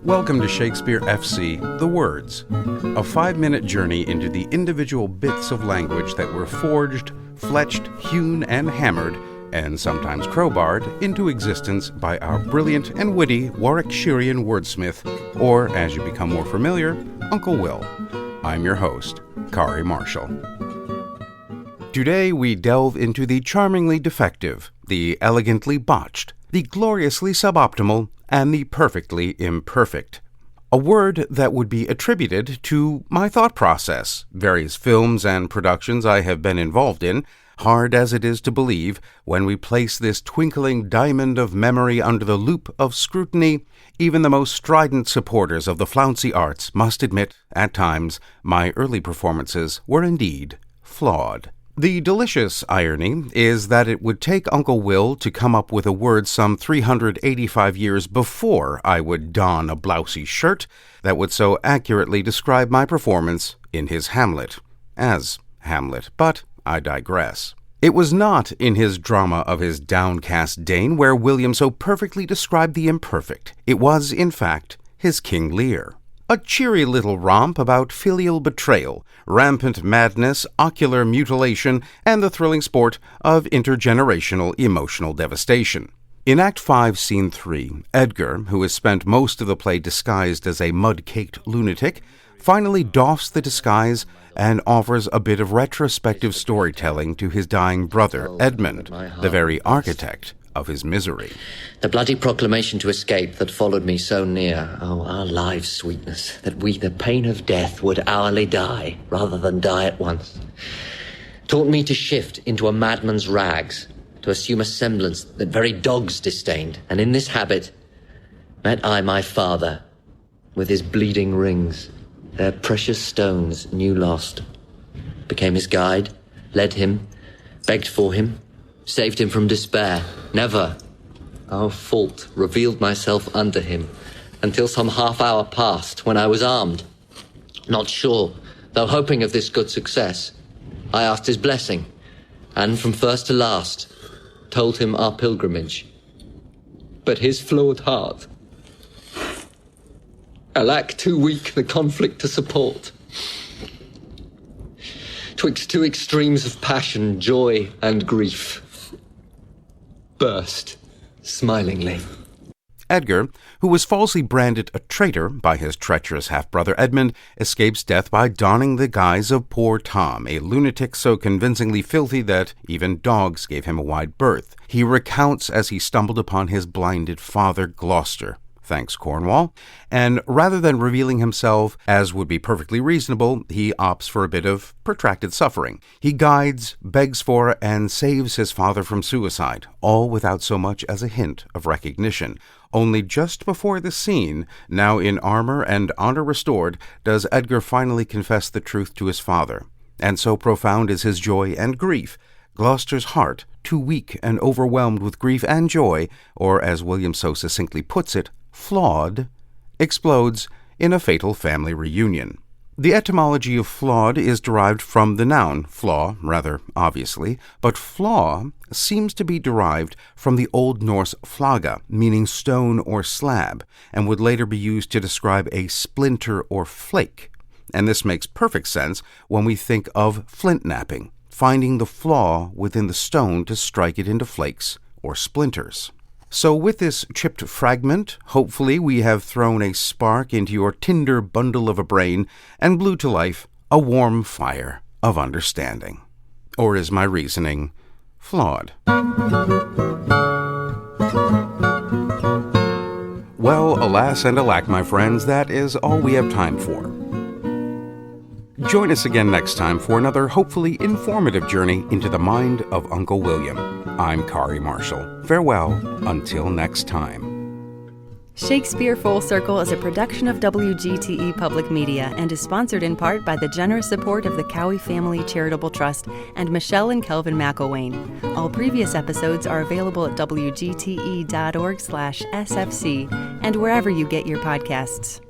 Welcome to Shakespeare FC, The Words, a 5-minute journey into the individual bits of language that were forged, fletched, hewn, and hammered, and sometimes crowbarred, into existence by our brilliant and witty Warwickshirian wordsmith, or, as you become more familiar, Uncle Will. I'm your host, Kari Marshall. Today we delve into the charmingly defective, the elegantly botched, the gloriously suboptimal, and the perfectly imperfect. A word that would be attributed to my thought process, various films and productions I have been involved in, hard as it is to believe, when we place this twinkling diamond of memory under the loop of scrutiny, even the most strident supporters of the flouncy arts must admit, at times, my early performances were indeed flawed. The delicious irony is that it would take Uncle Will to come up with a word some 385 years before I would don a blousy shirt that would so accurately describe my performance in his Hamlet, as Hamlet, but I digress. It was not in his drama of his downcast Dane where William so perfectly described the imperfect. It was, in fact, his King Lear. A cheery little romp about filial betrayal, rampant madness, ocular mutilation, and the thrilling sport of intergenerational emotional devastation. In Act 5, Scene 3, Edgar, who has spent most of the play disguised as a mud-caked lunatic, finally doffs the disguise and offers a bit of retrospective storytelling to his dying brother, Edmund, the very architect of his misery. The bloody proclamation to escape that followed me so near, oh, our lives' sweetness, that we, the pain of death, would hourly die, rather than die at once, taught me to shift into a madman's rags, to assume a semblance that very dogs disdained, and in this habit met I my father, with his bleeding rings, their precious stones new lost, became his guide, led him, begged for him, saved him from despair. Never, our fault, revealed myself unto him, until some half-hour passed, when I was armed. Not sure, though hoping of this good success, I asked his blessing, and from first to last, told him our pilgrimage. But his flawed heart, alack, too weak the conflict to support, twixt two extremes of passion, joy and grief, burst smilingly. Edgar, who was falsely branded a traitor by his treacherous half-brother Edmund, escapes death by donning the guise of poor Tom, a lunatic so convincingly filthy that even dogs gave him a wide berth. He recounts as he stumbled upon his blinded father, Gloucester. Thanks, Cornwall. And rather than revealing himself, as would be perfectly reasonable, he opts for a bit of protracted suffering. He guides, begs for, and saves his father from suicide, all without so much as a hint of recognition. Only just before the scene, now in armor and honor restored, does Edgar finally confess the truth to his father. And so profound is his joy and grief, Gloucester's heart, too weak and overwhelmed with grief and joy, or as William so succinctly puts it, flawed, explodes in a fatal family reunion. The etymology of flawed is derived from the noun flaw, rather obviously, but flaw seems to be derived from the Old Norse flaga, meaning stone or slab, and would later be used to describe a splinter or flake. And this makes perfect sense when we think of flint knapping, finding the flaw within the stone to strike it into flakes or splinters. So with this chipped fragment, hopefully we have thrown a spark into your tinder bundle of a brain and blew to life a warm fire of understanding. Or is my reasoning flawed? Well, alas and alack, my friends, that is all we have time for. Join us again next time for another hopefully informative journey into the mind of Uncle William. I'm Kari Marshall. Farewell until next time. Shakespeare Full Circle is a production of WGTE Public Media and is sponsored in part by the generous support of the Cowie Family Charitable Trust and Michelle and Kelvin McElwain. All previous episodes are available at wgte.org/sfc and wherever you get your podcasts.